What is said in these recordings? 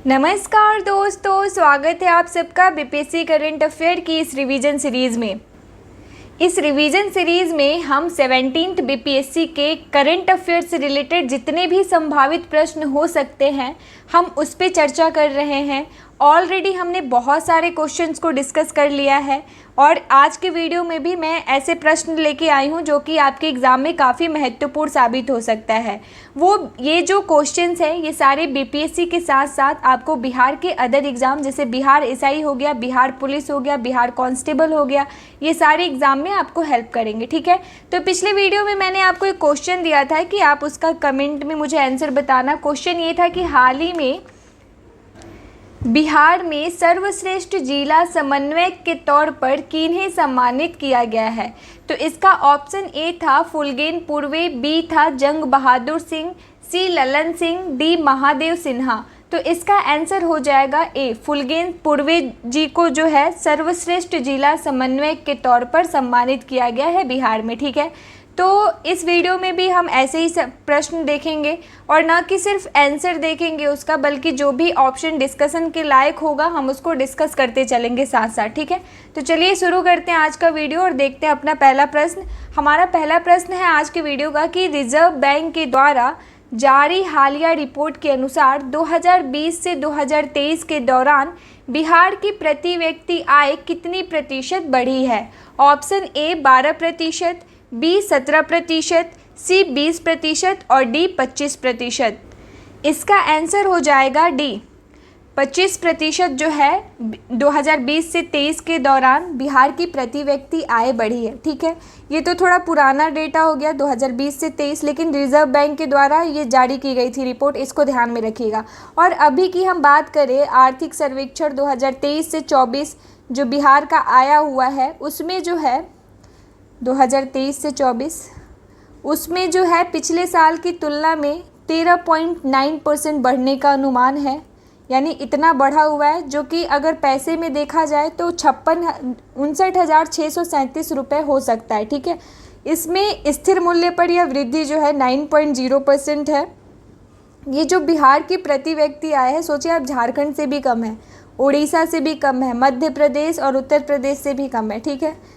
नमस्कार दोस्तों, स्वागत है आप सबका बीपीएससी करंट अफेयर की इस रिवीजन सीरीज़ में। इस रिवीजन सीरीज़ में हम 17th बीपीएससी के करंट अफेयर से रिलेटेड जितने भी संभावित प्रश्न हो सकते हैं हम उस पर चर्चा कर रहे हैं। ऑलरेडी हमने बहुत सारे क्वेश्चंस को डिस्कस कर लिया है और आज के वीडियो में भी मैं ऐसे प्रश्न लेके आई हूँ जो कि आपके एग्ज़ाम में काफ़ी महत्वपूर्ण साबित हो सकता है। ये जो क्वेश्चंस हैं ये सारे बीपीएससी के साथ साथ आपको बिहार के अदर एग्ज़ाम जैसे बिहार एसआई हो गया, बिहार पुलिस हो गया, बिहार कांस्टेबल हो गया, ये सारे एग्ज़ाम में आपको हेल्प करेंगे। ठीक है, तो पिछले वीडियो में मैंने आपको एक क्वेश्चन दिया था कि आप उसका कमेंट में मुझे आंसर बताना। क्वेश्चन ये था कि हाल ही में बिहार में सर्वश्रेष्ठ जिला समन्वयक के तौर पर किन्हें सम्मानित किया गया है। तो इसका ऑप्शन ए था फुलगेन पूर्वे, बी था जंग बहादुर सिंह, सी ललन सिंह, डी महादेव सिन्हा। तो इसका आंसर हो जाएगा ए, फुलगेन पूर्वे जी को जो है सर्वश्रेष्ठ जिला समन्वयक के तौर पर सम्मानित किया गया है बिहार में। ठीक है, तो इस वीडियो में भी हम ऐसे ही प्रश्न देखेंगे और ना कि सिर्फ आंसर देखेंगे उसका, बल्कि जो भी ऑप्शन डिस्कशन के लायक होगा हम उसको डिस्कस करते चलेंगे साथ साथ। ठीक है, तो चलिए शुरू करते हैं आज का वीडियो और देखते हैं अपना पहला प्रश्न। हमारा पहला प्रश्न है आज के वीडियो का कि रिजर्व बैंक के द्वारा जारी हालिया रिपोर्ट के अनुसार 2020 से 2023 के दौरान बिहार की प्रति व्यक्ति आय कितनी प्रतिशत बढ़ी है। ऑप्शन ए 12%, बी 17%, सी 20% और डी 25%। इसका आंसर हो जाएगा डी 25% जो है 2020 से 23 के दौरान बिहार की प्रति व्यक्ति आय बढ़ी है। ठीक है, ये तो थोड़ा पुराना डेटा हो गया 2020 से 23, लेकिन रिजर्व बैंक के द्वारा ये जारी की गई थी रिपोर्ट, इसको ध्यान में रखिएगा। और अभी की हम बात करें आर्थिक सर्वेक्षण 2023 से 24 जो बिहार का आया हुआ है उसमें जो है 2023 से 24 उसमें जो है पिछले साल की तुलना में 13.9% बढ़ने का अनुमान है। यानी इतना बढ़ा हुआ है जो कि अगर पैसे में देखा जाए तो 59,637 रुपये हो सकता है। ठीक है, इसमें स्थिर मूल्य पर यह वृद्धि जो है 9.0% है। ये जो बिहार की प्रति व्यक्ति आय है, सोचिए आप, झारखंड से भी कम है, उड़ीसा से भी कम है, मध्य प्रदेश और उत्तर प्रदेश से भी कम है। ठीक है,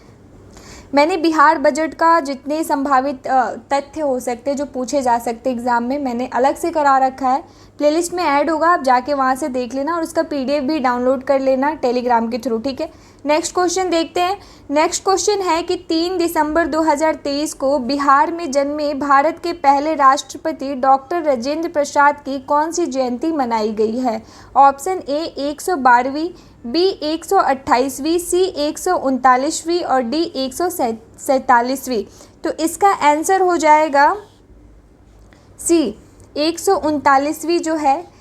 मैंने बिहार बजट का जितने संभावित तथ्य हो सकते जो पूछे जा सकते एग्ज़ाम में मैंने अलग से करा रखा है, प्लेलिस्ट में ऐड होगा, आप जाके वहाँ से देख लेना और उसका पीडीएफ भी डाउनलोड कर लेना टेलीग्राम के थ्रू। ठीक है, नेक्स्ट क्वेश्चन देखते हैं। नेक्स्ट क्वेश्चन है कि 3 दिसंबर 2023 को बिहार में जन्मे भारत के पहले राष्ट्रपति डॉक्टर राजेंद्र प्रसाद की कौन सी जयंती मनाई गई है। ऑप्शन ए 112वीं, बी 128वीं, सी 139वीं और डी 147वीं। तो इसका आंसर हो जाएगा सी 139वीं जो है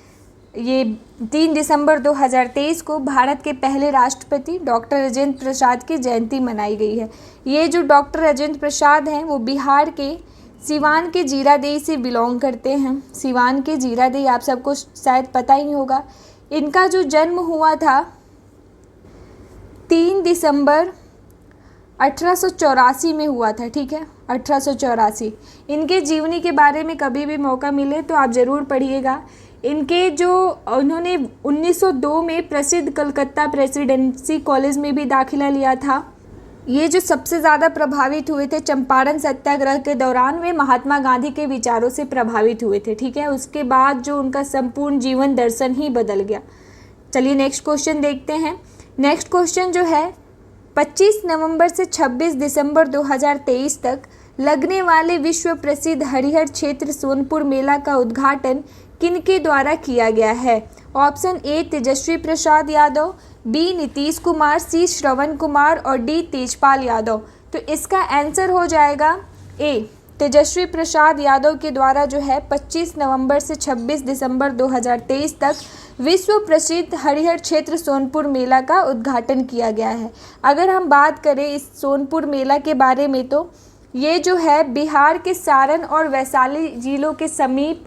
ये 3 दिसंबर 2023 को भारत के पहले राष्ट्रपति डॉक्टर राजेंद्र प्रसाद की जयंती मनाई गई है। ये जो डॉक्टर राजेंद्र प्रसाद हैं वो बिहार के सिवान के जीरादेई से बिलोंग करते हैं। सिवान के जीरादेई आप सबको शायद पता ही होगा। इनका जो जन्म हुआ था 3 दिसंबर 1884 में हुआ था। ठीक है, 1884। इनके जीवनी के बारे में कभी भी मौका मिले तो आप ज़रूर पढ़िएगा। उन्होंने 1902 में प्रसिद्ध कलकत्ता प्रेसिडेंसी कॉलेज में भी दाखिला लिया था। ये जो सबसे ज़्यादा प्रभावित हुए थे चंपारण सत्याग्रह के दौरान, वे महात्मा गांधी के विचारों से प्रभावित हुए थे। ठीक है, उसके बाद जो उनका संपूर्ण जीवन दर्शन ही बदल गया। चलिए नेक्स्ट क्वेश्चन देखते हैं। नेक्स्ट क्वेश्चन जो है 25 नवंबर से 26 दिसंबर 2023 तक लगने वाले विश्व प्रसिद्ध हरिहर क्षेत्र सोनपुर मेला का उद्घाटन किनके द्वारा किया गया है। Option A Tejashwi Prasad Yadav, B Nitish Kumar, C Shravan Kumar और डी तेजपाल यादव। तो इसका आंसर हो जाएगा ए तेजस्वी प्रसाद यादव के द्वारा जो है 25 नवंबर से 26 दिसंबर 2023 तक विश्व प्रसिद्ध हरिहर क्षेत्र सोनपुर मेला का उद्घाटन किया गया है। अगर हम बात करें इस सोनपुर मेला के बारे में तो ये जो है बिहार के सारण और वैशाली जिलों के समीप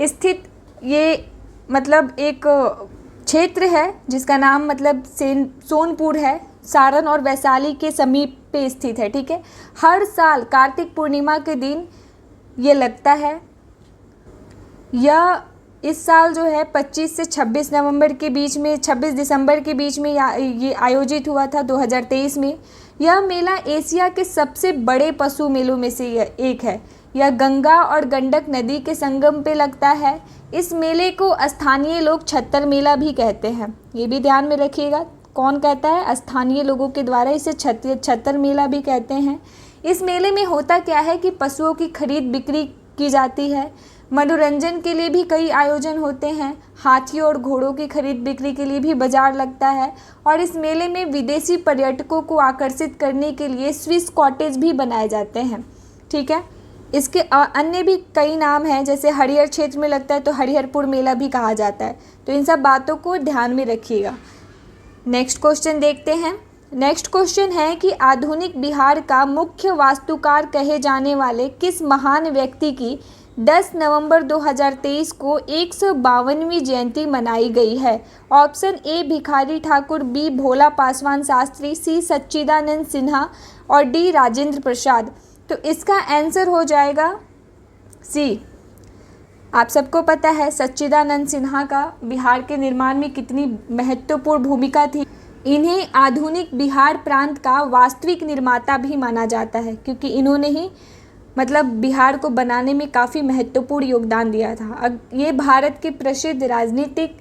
स्थित ये मतलब एक क्षेत्र है जिसका नाम मतलब सोनपुर है, सारण और वैशाली के समीप पे स्थित है। ठीक है, हर साल कार्तिक पूर्णिमा के दिन ये लगता है। यह इस साल जो है 25 से 26 नवंबर के बीच में, 26 दिसंबर के बीच में ये आयोजित हुआ था 2023 में। यह मेला एशिया के सबसे बड़े पशु मेलों में से एक है। यह गंगा और गंडक नदी के संगम पे लगता है। इस मेले को स्थानीय लोग छत्तर मेला भी कहते हैं। ये भी ध्यान में रखिएगा, कौन कहता है? स्थानीय लोगों के द्वारा इसे छत्तर मेला भी कहते हैं। इस मेले में होता क्या है कि पशुओं की खरीद बिक्री की जाती है। मनोरंजन के लिए भी कई आयोजन होते हैं। हाथियों और घोड़ों की खरीद बिक्री के लिए भी बाजार लगता है। और इस मेले में विदेशी पर्यटकों को आकर्षित करने के लिए स्विस कॉटेज भी बनाए जाते हैं। ठीक है, इसके अन्य भी कई नाम हैं, जैसे हरिहर क्षेत्र में लगता है तो हरिहरपुर मेला भी कहा जाता है। तो इन सब बातों को ध्यान में रखिएगा। नेक्स्ट क्वेश्चन देखते हैं। नेक्स्ट क्वेश्चन है कि आधुनिक बिहार का मुख्य वास्तुकार कहे जाने वाले किस महान व्यक्ति की 10 नवंबर 2023 को 152वीं जयंती मनाई गई है? ऑप्शन ए भिखारी ठाकुर, बी भोला पासवान शास्त्री, सी सच्चिदानंद सिन्हा और डी राजेंद्र प्रसाद। तो इसका आंसर हो जाएगा सी। आप सबको पता है सच्चिदानंद सिन्हा का बिहार के निर्माण में कितनी महत्वपूर्ण भूमिका थी। इन्हें आधुनिक बिहार प्रांत का वास्तविक निर्माता भी माना जाता है, क्योंकि इन्होंने ही मतलब बिहार को बनाने में काफ़ी महत्वपूर्ण योगदान दिया था। ये भारत के प्रसिद्ध राजनीतिक,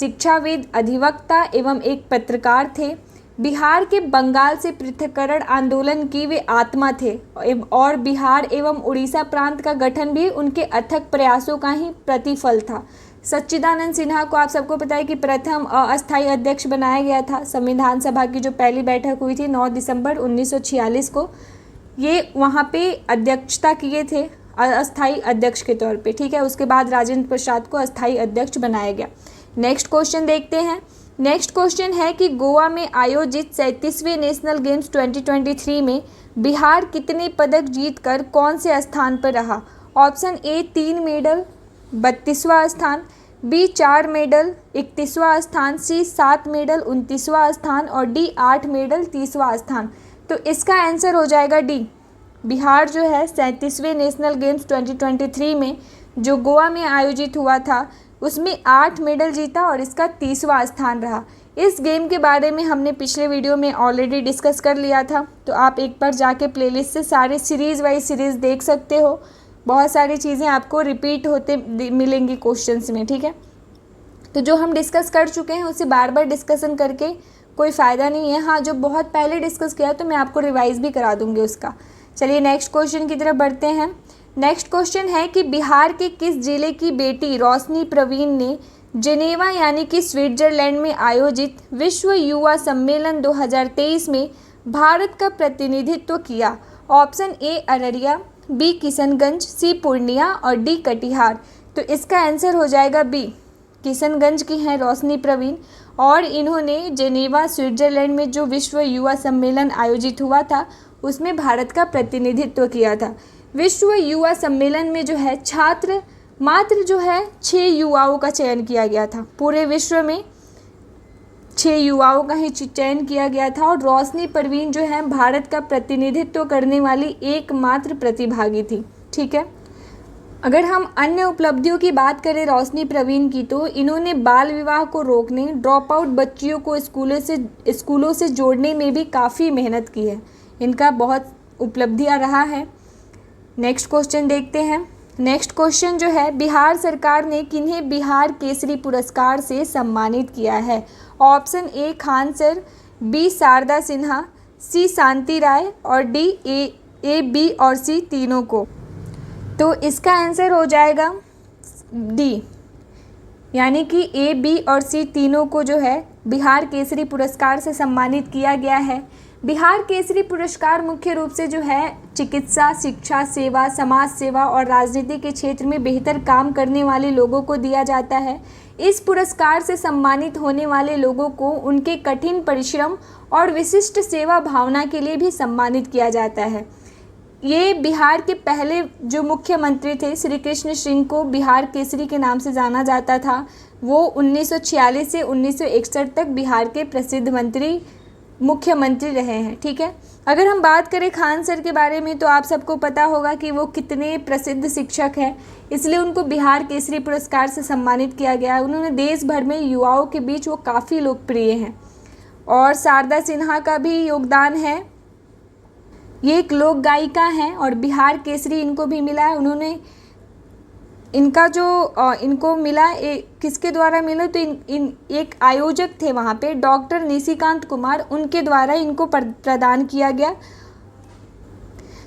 शिक्षाविद, अधिवक्ता एवं एक पत्रकार थे। बिहार के बंगाल से पृथक्करण आंदोलन की वे आत्मा थे और बिहार एवं उड़ीसा प्रांत का गठन भी उनके अथक प्रयासों का ही प्रतिफल था। सच्चिदानंद सिन्हा को आप सबको पता है कि प्रथम अस्थायी अध्यक्ष बनाया गया था। संविधान सभा की जो पहली बैठक हुई थी 9 दिसंबर 1946 को, ये वहाँ पे अध्यक्षता किए थे अस्थायी अध्यक्ष के तौर पे। ठीक है, उसके बाद राजेंद्र प्रसाद को अस्थायी अध्यक्ष बनाया गया। नेक्स्ट क्वेश्चन देखते हैं। नेक्स्ट क्वेश्चन है कि गोवा में आयोजित 37वें नेशनल गेम्स 2023 में बिहार कितने पदक जीतकर कौन से स्थान पर रहा? ऑप्शन ए 3 मेडल 32वां स्थान, बी 4 मेडल 31वां स्थान, सी 7 मेडल 29वां स्थान और डी 8 मेडल 30वां स्थान। तो इसका आंसर हो जाएगा डी। बिहार जो है 37वें नेशनल गेम्स 2023 में जो गोवा में आयोजित हुआ था उसमें 8 मेडल जीता और इसका 30वां स्थान रहा। इस गेम के बारे में हमने पिछले वीडियो में ऑलरेडी डिस्कस कर लिया था, तो आप एक बार जाके प्लेलिस्ट से सारे सीरीज़ वाइज सीरीज़ देख सकते हो। बहुत सारी चीज़ें आपको रिपीट होते मिलेंगी क्वेश्चंस में। ठीक है, तो जो हम डिस्कस कर चुके हैं उसे बार बार डिस्कशन करके कोई फ़ायदा नहीं है। हाँ, जो बहुत पहले डिस्कस किया तो मैं आपको रिवाइज़ भी करा दूँगी उसका। चलिए नेक्स्ट क्वेश्चन की तरफ बढ़ते हैं। नेक्स्ट क्वेश्चन है कि बिहार के किस जिले की बेटी रोशनी प्रवीण ने जेनेवा यानी कि स्विट्जरलैंड में आयोजित विश्व युवा सम्मेलन 2023 में भारत का प्रतिनिधित्व किया? Option A Araria, B Kishanganj, C Purnia और डी कटिहार। तो इसका आंसर हो जाएगा बी। किशनगंज की हैं रोशनी प्रवीण और इन्होंने जेनेवा स्विट्जरलैंड में जो विश्व युवा सम्मेलन आयोजित हुआ था उसमें भारत का प्रतिनिधित्व किया था। विश्व युवा सम्मेलन में जो है छात्र मात्र जो है 6 युवाओं का चयन किया गया था। पूरे विश्व में 6 युवाओं का ही चयन किया गया था और रोशनी प्रवीण जो है भारत का प्रतिनिधित्व करने वाली एकमात्र प्रतिभागी थी। ठीक है, अगर हम अन्य उपलब्धियों की बात करें रोशनी प्रवीण की, तो इन्होंने बाल विवाह को रोकने, ड्रॉप आउट बच्चियों को स्कूलों से जोड़ने में भी काफ़ी मेहनत की है। इनका बहुत उपलब्धियां रहा है। नेक्स्ट क्वेश्चन देखते हैं। नेक्स्ट क्वेश्चन जो है, बिहार सरकार ने किन्हें बिहार केसरी पुरस्कार से सम्मानित किया है? Option A Khan sir, B Sharda Sinha, C Shanti Rai और डी ए बी और सी तीनों को। तो इसका आंसर हो जाएगा डी, यानी कि ए बी और सी तीनों को जो है बिहार केसरी पुरस्कार से सम्मानित किया गया है। बिहार केसरी पुरस्कार मुख्य रूप से जो है चिकित्सा, शिक्षा, सेवा, समाज सेवा और राजनीति के क्षेत्र में बेहतर काम करने वाले लोगों को दिया जाता है। इस पुरस्कार से सम्मानित होने वाले लोगों को उनके कठिन परिश्रम और विशिष्ट सेवा भावना के लिए भी सम्मानित किया जाता है। ये बिहार के पहले जो मुख्यमंत्री थे श्री कृष्ण सिंह को बिहार केसरी के नाम से जाना जाता था। वो 1946 से 1961 तक बिहार के प्रसिद्ध मुख्यमंत्री रहे हैं। ठीक है, अगर हम बात करें खान सर के बारे में तो आप सबको पता होगा कि वो कितने प्रसिद्ध शिक्षक हैं, इसलिए उनको बिहार केसरी पुरस्कार से सम्मानित किया गया। उन्होंने देश भर में युवाओं के बीच वो काफ़ी लोकप्रिय हैं। और शारदा सिन्हा का भी योगदान है, ये एक लोक गायिका हैं और बिहार केसरी इनको भी मिला है। उन्होंने इनका जो इनको मिला किसके द्वारा मिला, तो एक आयोजक थे वहाँ पे डॉक्टर निशिकांत कुमार, उनके द्वारा इनको प्रदान किया गया।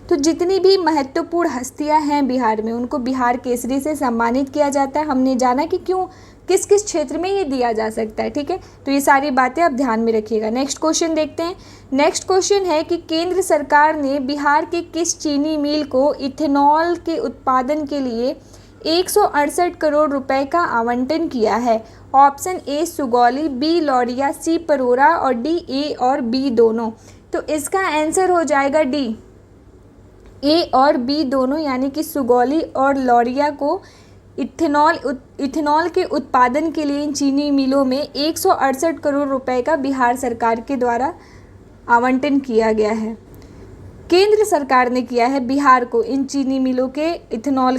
तो जितनी भी महत्वपूर्ण हस्तियां हैं बिहार में, उनको बिहार केसरी से सम्मानित किया जाता है। हमने जाना कि क्यों, किस किस क्षेत्र में ये दिया जा सकता है। ठीक है, तो ये सारी बातें आप ध्यान में रखिएगा। नेक्स्ट क्वेश्चन देखते हैं। नेक्स्ट क्वेश्चन है कि केंद्र सरकार ने बिहार के किस चीनी मिल को इथेनॉल के उत्पादन के लिए 168 करोड़ रुपए का आवंटन किया है। Option A Sugauli, B Lauriya, C Parora और डी ए और बी दोनों। तो इसका आंसर हो जाएगा डी, ए और बी दोनों, यानी कि सुगौली और लौरिया को इथेनॉल के उत्पादन के लिए इन चीनी मिलों में 168 करोड़ रुपए का बिहार सरकार के द्वारा आवंटन किया गया है। केंद्र सरकार ने किया है बिहार को इन चीनी मिलों के इथेनॉल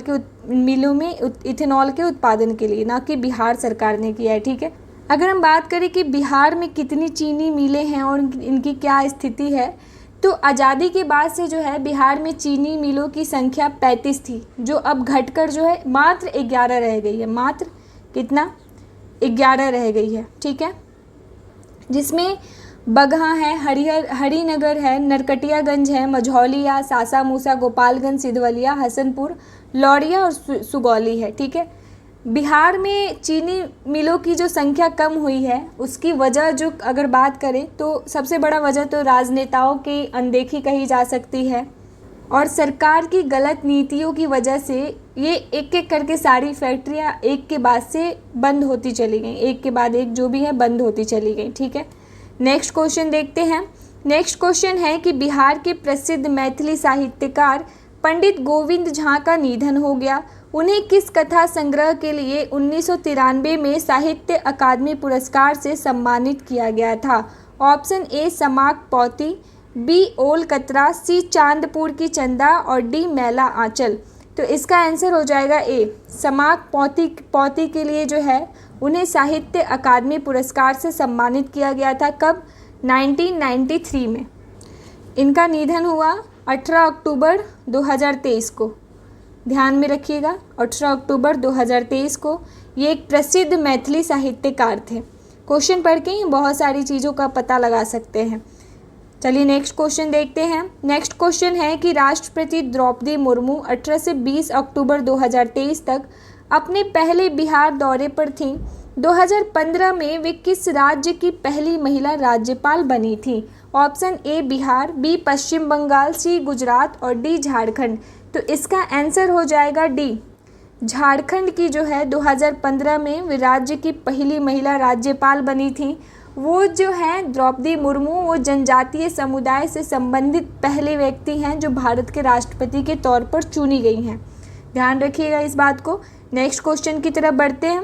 के उत्पादन के लिए, ना कि बिहार सरकार ने किया है। ठीक है, अगर हम बात करें कि बिहार में कितनी चीनी मिलें हैं और इनकी क्या स्थिति है, तो आज़ादी के बाद से जो है बिहार में चीनी मिलों की संख्या 35 थी, जो अब घटकर जो है मात्र 11 रह गई है। मात्र कितना, 11 रह गई है। ठीक है, जिसमें बगहा है, हरिनगर है, नरकटियागंज है, मझौलिया, सासामूसा, गोपालगंज, सिधवलिया, हसनपुर, लौरिया और सुगौली है। ठीक है, बिहार में चीनी मिलों की जो संख्या कम हुई है उसकी वजह जो अगर बात करें तो सबसे बड़ा वजह तो राजनेताओं की अनदेखी कही जा सकती है और सरकार की गलत नीतियों की वजह से ये एक एक करके सारी फैक्ट्रियाँ एक के बाद से बंद होती चली गई, एक के बाद एक जो भी है बंद होती चली गई। ठीक है, नेक्स्ट क्वेश्चन देखते हैं। नेक्स्ट क्वेश्चन है कि बिहार के प्रसिद्ध मैथिली साहित्यकार पंडित गोविंद झा का निधन हो गया। उन्हें किस कथा संग्रह के लिए 1993 में साहित्य अकादमी पुरस्कार से सम्मानित किया गया था? ऑप्शन ए समाक पौती, बी ओल कतरा, सी चांदपुर की चंदा और डी मैला आंचल। तो इसका आंसर हो जाएगा ए, समाक पौती के लिए जो है उन्हें साहित्य अकादमी पुरस्कार से सम्मानित किया गया था। कब? 1993 में। इनका निधन हुआ 18 अक्टूबर 2023 को, ध्यान में रखिएगा 18 अक्टूबर 2023 को। ये एक प्रसिद्ध मैथिली साहित्यकार थे। क्वेश्चन पढ़ के ही बहुत सारी चीज़ों का पता लगा सकते हैं। चलिए नेक्स्ट क्वेश्चन देखते हैं। नेक्स्ट क्वेश्चन है कि राष्ट्रपति द्रौपदी मुर्मू 18 से 20 अक्टूबर 2023 तक अपने पहले बिहार दौरे पर थीं। 2015 में वे किस राज्य की पहली महिला राज्यपाल बनी थीं? ऑप्शन ए बिहार, बी पश्चिम बंगाल, सी गुजरात और डी झारखंड। तो इसका आंसर हो जाएगा डी, झारखंड की जो है 2015 में वे राज्य की पहली महिला राज्यपाल बनी थी। वो जो है द्रौपदी मुर्मू, वो जनजातीय समुदाय से संबंधित पहले व्यक्ति हैं जो भारत के राष्ट्रपति के तौर पर चुनी गई हैं। ध्यान रखिएगा इस बात को। नेक्स्ट क्वेश्चन की तरफ बढ़ते हैं।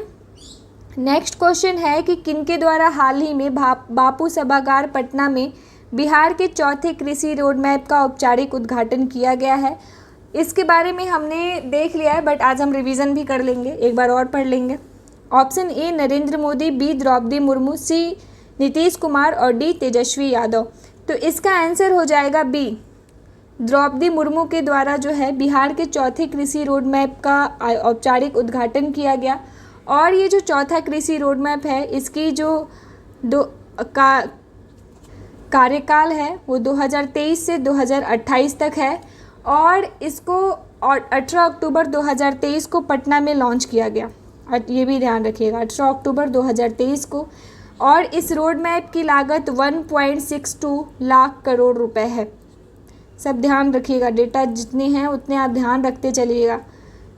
नेक्स्ट क्वेश्चन है कि किनके द्वारा हाल ही में बापू सभागार पटना में बिहार के चौथे कृषि रोड मैप का औपचारिक उद्घाटन किया गया है? इसके बारे में हमने देख लिया है, बट आज हम रिवीजन भी कर लेंगे, एक बार और पढ़ लेंगे। Option A Narendra Modi, B Droupadi Murmu, C Nitish Kumar और डी तेजस्वी यादव। तो इसका आंसर हो जाएगा बी, द्रौपदी मुर्मू के द्वारा जो है बिहार के चौथे कृषि रोड मैप का औपचारिक उद्घाटन किया गया। और ये जो चौथा कृषि रोड मैप है, इसकी जो कार्यकाल है वो 2023 से 2028 तक है और इसको 18 अक्टूबर 2023 को पटना में लॉन्च किया गया। ये भी ध्यान रखिएगा 18 अक्टूबर 2023 को। और इस रोड मैप की लागत 1.62 लाख करोड़ रुपए है। सब ध्यान रखिएगा, डेटा जितने हैं उतने आप ध्यान रखते चलिएगा।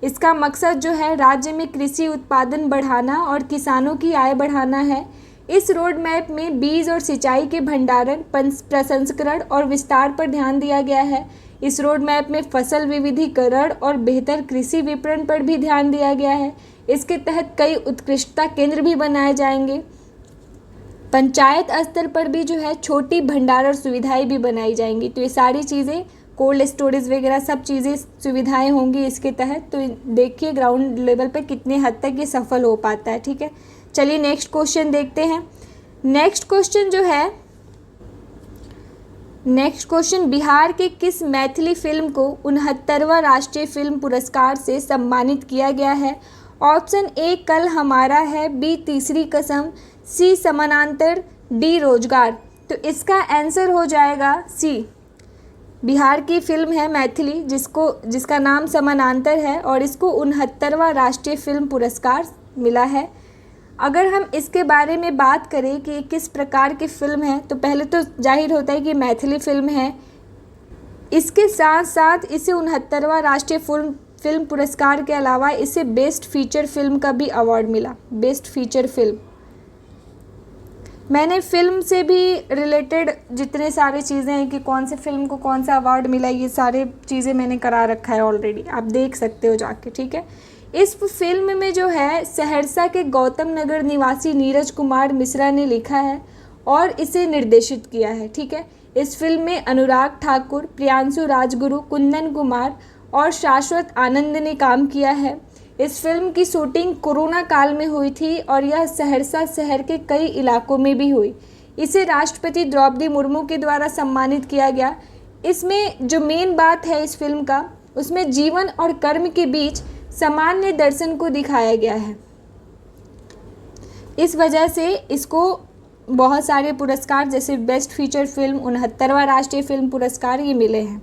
इसका मकसद जो है राज्य में कृषि उत्पादन बढ़ाना और किसानों की आय बढ़ाना है। इस रोड मैप में बीज और सिंचाई के भंडारण, प्रसंस्करण और विस्तार पर ध्यान दिया गया है। इस रोड मैप में फसल विविधीकरण और बेहतर कृषि विपणन पर भी ध्यान दिया गया है। इसके तहत कई उत्कृष्टता केंद्र भी बनाए जाएंगे। पंचायत स्तर पर भी जो है छोटी भंडारण सुविधाएं भी बनाई जाएंगी। तो ये सारी चीज़ें, कोल्ड स्टोरेज वगैरह सब चीज़ें सुविधाएं होंगी इसके तहत। तो देखिए ग्राउंड लेवल पे कितने हद तक ये सफल हो पाता है। ठीक है, चलिए नेक्स्ट क्वेश्चन देखते हैं। नेक्स्ट क्वेश्चन जो है, नेक्स्ट क्वेश्चन, बिहार के किस मैथिली फिल्म को 69वां राष्ट्रीय फिल्म पुरस्कार से सम्मानित किया गया है? ऑप्शन ए कल हमारा है, बी तीसरी कसम, सी समानांतर, डी रोजगार। तो इसका आंसर हो जाएगा सी। बिहार की फिल्म है मैथिली जिसका नाम समानांतर है और इसको 69वां राष्ट्रीय फिल्म पुरस्कार मिला है। अगर हम इसके बारे में बात करें कि किस प्रकार की फ़िल्म है, तो पहले तो जाहिर होता है कि मैथिली फ़िल्म है। इसके साथ साथ इसे 69वां राष्ट्रीय फिल्म पुरस्कार के अलावा इसे बेस्ट फीचर फिल्म का भी अवार्ड मिला, बेस्ट फीचर फिल्म। मैंने फिल्म से भी रिलेटेड जितने सारे चीज़ें हैं कि कौन से फिल्म को कौन सा अवार्ड मिला, ये सारे चीज़ें मैंने करा रखा है ऑलरेडी, आप देख सकते हो जाके। ठीक है, इस फिल्म में जो है सहरसा के गौतम नगर निवासी नीरज कुमार मिश्रा ने लिखा है और इसे निर्देशित किया है। ठीक है, इस फिल्म में अनुराग ठाकुर, प्रियांशु राजगुरु, कुंदन कुमार और शाश्वत आनंद ने काम किया है। इस फिल्म की शूटिंग कोरोना काल में हुई थी और यह सहरसा शहर के कई इलाकों में भी हुई। इसे राष्ट्रपति द्रौपदी मुर्मू के द्वारा सम्मानित किया गया। इसमें जो मेन बात है इस फिल्म का, उसमें जीवन और कर्म के बीच सामान्य दर्शन को दिखाया गया है। इस वजह से इसको बहुत सारे पुरस्कार जैसे बेस्ट फीचर फिल्म, 69वां राष्ट्रीय फिल्म पुरस्कार ये मिले हैं।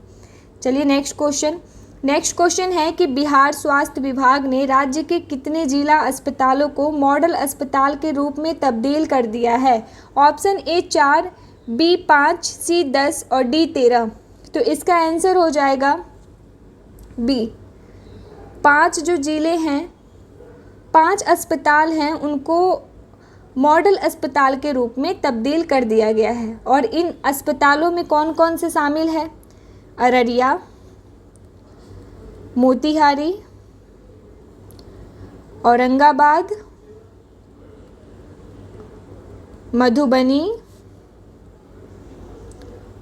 चलिए नेक्स्ट क्वेश्चन है कि बिहार स्वास्थ्य विभाग ने राज्य के कितने जिला अस्पतालों को मॉडल अस्पताल के रूप में तब्दील कर दिया है? ऑप्शन ए 4, बी 5, सी 10 और डी 13। तो इसका आंसर हो जाएगा बी। 5 जो जिले हैं, 5 अस्पताल हैं, उनको मॉडल अस्पताल के रूप में तब्दील कर दिया गया है। और इन अस्पतालों में कौन कौन से शामिल है? अररिया, मोतिहारी, औरंगाबाद, मधुबनी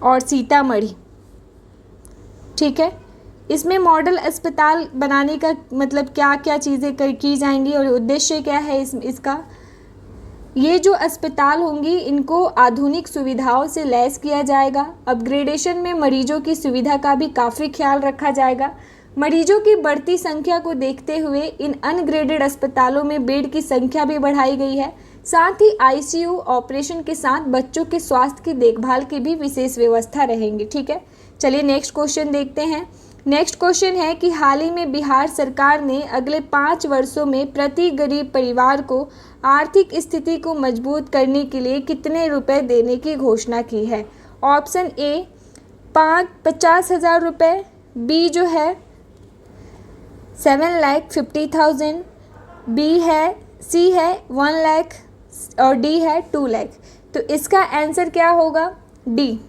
और सीतामढ़ी। ठीक है, इसमें मॉडल अस्पताल बनाने का मतलब क्या क्या चीज़ें की जाएंगी और उद्देश्य क्या है इसका? ये जो अस्पताल होंगी इनको आधुनिक सुविधाओं से लैस किया जाएगा। अपग्रेडेशन में मरीजों की सुविधा का भी काफ़ी ख्याल रखा जाएगा। मरीजों की बढ़ती संख्या को देखते हुए इन अनग्रेडेड अस्पतालों में बेड की संख्या भी बढ़ाई गई है। साथ ही आईसीयू ऑपरेशन के साथ बच्चों के स्वास्थ्य की देखभाल की भी विशेष व्यवस्था रहेंगी। ठीक है, चलिए नेक्स्ट क्वेश्चन देखते हैं। नेक्स्ट क्वेश्चन है कि हाल ही में बिहार सरकार ने अगले 5 वर्षों में प्रति गरीब परिवार को आर्थिक स्थिति को मजबूत करने के लिए कितने रुपए देने की घोषणा की है? ऑप्शन ए 50,000 रुपये, बी जो है 7,50,000, बी है, सी है 1 लाख और डी है 2 लाख। तो इसका आंसर क्या होगा? डी।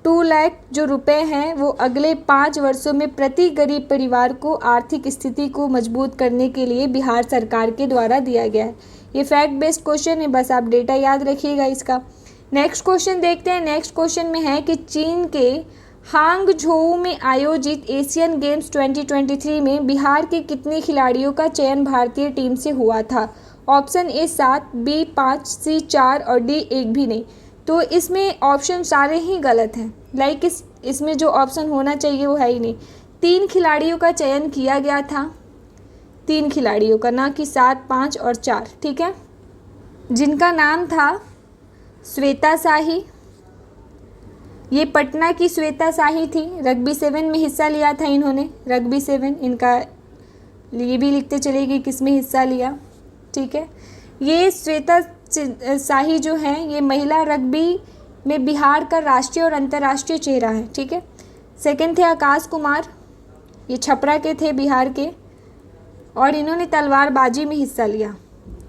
2 लाख जो रुपए हैं वो अगले 5 वर्षों में प्रति गरीब परिवार को आर्थिक स्थिति को मजबूत करने के लिए बिहार सरकार के द्वारा दिया गया है। ये फैक्ट बेस्ड क्वेश्चन है, बस आप डेटा याद रखिएगा इसका। नेक्स्ट क्वेश्चन देखते हैं। नेक्स्ट क्वेश्चन में है कि चीन के हांगझोऊ में आयोजित एशियन गेम्स 2023 में बिहार के कितने खिलाड़ियों का चयन भारतीय टीम से हुआ था? ऑप्शन ए 7, बी 5, सी 4 और डी 1 भी नहीं। तो इसमें ऑप्शन सारे ही गलत हैं। लाइक इसमें जो ऑप्शन होना चाहिए वो है ही नहीं। 3 खिलाड़ियों का चयन किया गया था, 3 खिलाड़ियों का, ना कि 7, 5 और 4। ठीक है, जिनका नाम था श्वेता शाही। ये पटना की श्वेता शाही थी। रग्बी 7 में हिस्सा लिया था इन्होंने, रग्बी 7 इनका, ये भी लिखते चले कि किस में हिस्सा लिया। ठीक है, ये श्वेता शाही जो हैं ये महिला रग्बी में बिहार का राष्ट्रीय और अंतर्राष्ट्रीय चेहरा है। ठीक है, सेकंड थे आकाश कुमार, ये छपरा के थे बिहार के, और इन्होंने तलवारबाजी में हिस्सा लिया,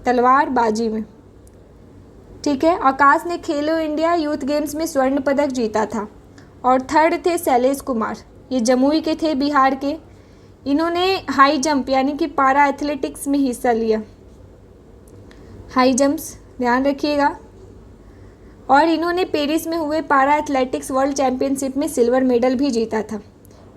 तलवारबाजी में। ठीक है, आकाश ने खेलो इंडिया यूथ गेम्स में स्वर्ण पदक जीता था। और थर्ड थे शैलेश कुमार, ये जमुई के थे बिहार के, इन्होंने हाई जंप यानी कि पारा एथलेटिक्स में हिस्सा लिया। हाई जंप्स ध्यान रखिएगा। और इन्होंने पेरिस में हुए पैरा एथलेटिक्स वर्ल्ड चैम्पियनशिप में सिल्वर मेडल भी जीता था।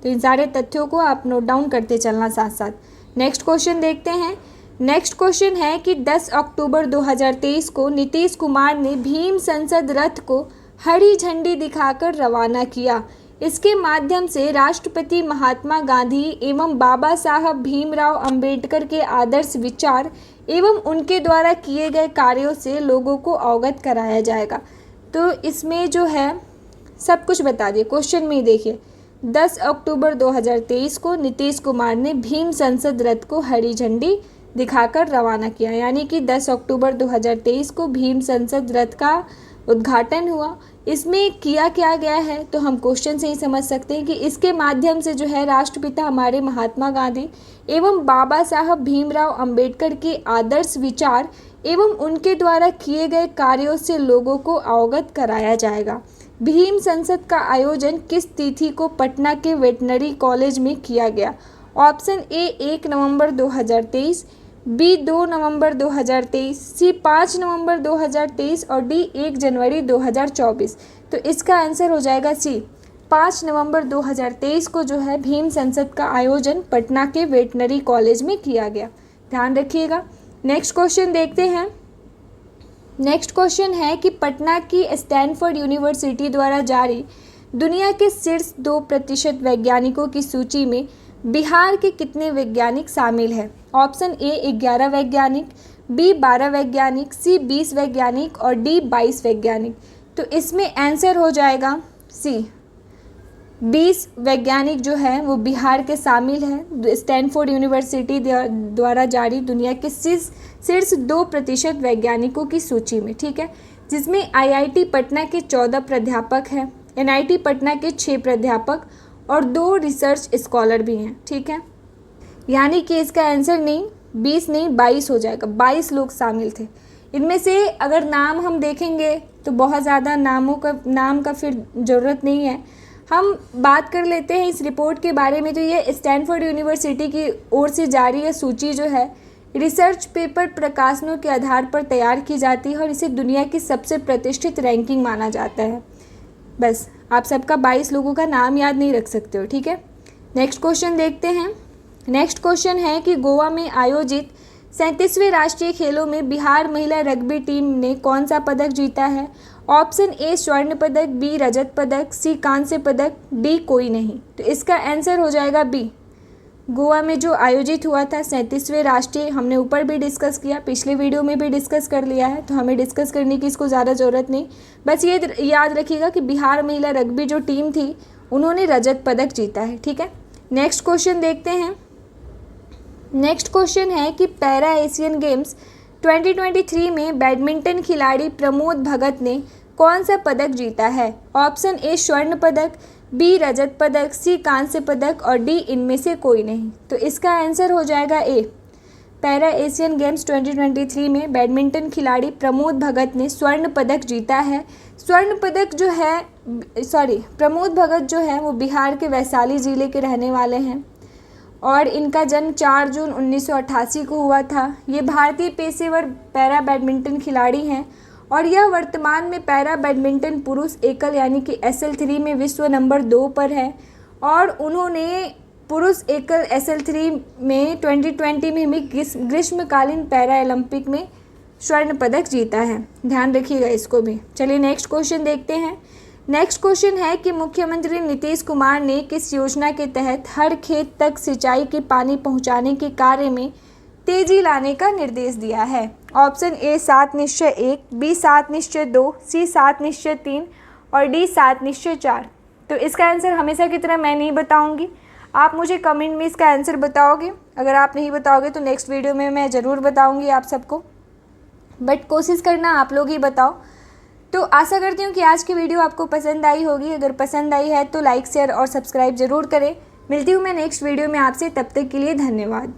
तो इन सारे तथ्यों को आप नोट डाउन करते चलना साथ साथ। नेक्स्ट क्वेश्चन देखते हैं। नेक्स्ट क्वेश्चन है कि 10 अक्टूबर 2023 को नीतीश कुमार ने भीम संसद रथ को हरी झंडी दिखाकर रवाना किया। इसके माध्यम से राष्ट्रपिता महात्मा गांधी एवं बाबा साहब भीमराव अंबेडकर के आदर्श विचार एवं उनके द्वारा किए गए कार्यों से लोगों को अवगत कराया जाएगा। तो इसमें जो है सब कुछ बता दिए, क्वेश्चन में ही देखिए। 10 अक्टूबर 2023 को नीतीश कुमार ने भीम संसद रथ को हरी झंडी दिखाकर रवाना किया, यानी कि 10 अक्टूबर 2023 को भीम संसद रथ का उद्घाटन हुआ। इसमें किया क्या गया है तो हम क्वेश्चन से ही समझ सकते हैं कि इसके माध्यम से जो है राष्ट्रपिता हमारे महात्मा गांधी एवं बाबा साहब भीमराव अंबेडकर के आदर्श विचार एवं उनके द्वारा किए गए कार्यों से लोगों को अवगत कराया जाएगा। भीम संसद का आयोजन किस तिथि को पटना के वेटनरी कॉलेज में किया गया? ऑप्शन ए 1 नवंबर 2023, बी 2 नवंबर 2023, सी 5 नवंबर 2023 और डी 1 जनवरी 2024। तो इसका आंसर हो जाएगा सी 5 नवंबर 2023 को जो है भीम संसद का आयोजन पटना के वेटनरी कॉलेज में किया गया, ध्यान रखिएगा। नेक्स्ट क्वेश्चन देखते हैं। नेक्स्ट क्वेश्चन है कि पटना की स्टैनफोर्ड यूनिवर्सिटी द्वारा जारी दुनिया के शीर्ष 2% वैज्ञानिकों की सूची में बिहार के कितने वैज्ञानिक शामिल हैं? ऑप्शन ए 11 वैज्ञानिक, बी 12 वैज्ञानिक, सी 20 वैज्ञानिक और डी 22 वैज्ञानिक। तो इसमें आंसर हो जाएगा सी 20 वैज्ञानिक जो है वो बिहार के शामिल हैं स्टैनफोर्ड यूनिवर्सिटी द्वारा जारी दुनिया के शीर्ष 2% वैज्ञानिकों की सूची में, ठीक है, जिसमें आईआईटी पटना के 14 प्राध्यापक हैं, एनआईटी पटना के 6 प्राध्यापक और 2 रिसर्च स्कॉलर भी हैं, ठीक है। यानी कि इसका आंसर नहीं 20 नहीं 22 हो जाएगा, 22 लोग शामिल थे। इनमें से अगर नाम हम देखेंगे तो बहुत ज़्यादा नाम का फिर ज़रूरत नहीं है, हम बात कर लेते हैं इस रिपोर्ट के बारे में। तो ये स्टैनफोर्ड यूनिवर्सिटी की ओर से जारी यह सूची जो है रिसर्च पेपर प्रकाशनों के आधार पर तैयार की जाती है और इसे दुनिया की सबसे प्रतिष्ठित रैंकिंग माना जाता है। बस आप सबका 22 लोगों का नाम याद नहीं रख सकते हो, ठीक है। नेक्स्ट क्वेश्चन देखते हैं। नेक्स्ट क्वेश्चन है कि गोवा में आयोजित 37वें राष्ट्रीय खेलों में बिहार महिला रग्बी टीम ने कौन सा पदक जीता है? ऑप्शन ए स्वर्ण पदक, बी रजत पदक, सी कांस्य पदक, डी कोई नहीं। तो इसका आंसर हो जाएगा बी। गोवा में जो आयोजित हुआ था 37वें राष्ट्रीय, हमने ऊपर भी डिस्कस किया, पिछले वीडियो में भी डिस्कस कर लिया है, तो हमें डिस्कस करने की इसको ज़्यादा ज़रूरत नहीं। बस ये याद रखिएगा कि बिहार महिला रग्बी जो टीम थी उन्होंने रजत पदक जीता है, ठीक है। नेक्स्ट क्वेश्चन देखते हैं। नेक्स्ट क्वेश्चन है कि पैरा एशियन गेम्स 2023 में बैडमिंटन खिलाड़ी प्रमोद भगत ने कौन सा पदक जीता है? ऑप्शन ए स्वर्ण पदक, बी रजत पदक, सी कांस्य पदक और डी इनमें से कोई नहीं। तो इसका आंसर हो जाएगा ए। पैरा एशियन गेम्स 2023 में बैडमिंटन खिलाड़ी प्रमोद भगत ने स्वर्ण पदक जीता है। स्वर्ण पदक जो है प्रमोद भगत जो है वो बिहार के वैशाली ज़िले के रहने वाले हैं और इनका जन्म 4 जून 1988 को हुआ था। ये भारतीय पेशेवर पैरा बैडमिंटन खिलाड़ी हैं और यह वर्तमान में पैरा बैडमिंटन पुरुष एकल यानी कि SL3 में विश्व नंबर 2 पर है और उन्होंने पुरुष एकल SL3 में 2020 में भी ग्रीष्मकालीन पैरा ओलंपिक में स्वर्ण पदक जीता है, ध्यान रखिएगा इसको भी। चलिए नेक्स्ट क्वेश्चन देखते हैं। नेक्स्ट क्वेश्चन है कि मुख्यमंत्री नीतीश कुमार ने किस योजना के तहत हर खेत तक सिंचाई के पानी पहुंचाने के कार्य में तेजी लाने का निर्देश दिया है? ऑप्शन ए 7 निश्चय 1, बी 7 निश्चय 2, सी 7 निश्चय 3 और डी 7 निश्चय 4। तो इसका आंसर हमेशा की तरह मैं नहीं बताऊंगी, आप मुझे कमेंट में इसका आंसर बताओगे। अगर आप नहीं बताओगे तो नेक्स्ट वीडियो में मैं ज़रूर बताऊंगी आप सबको, बट कोशिश करना आप लोग ही बताओ। तो आशा करती हूँ कि आज की वीडियो आपको पसंद आई होगी। अगर पसंद आई है तो लाइक शेयर और सब्सक्राइब ज़रूर करें। मिलती हूँ मैं नेक्स्ट वीडियो में आपसे, तब तक के लिए धन्यवाद।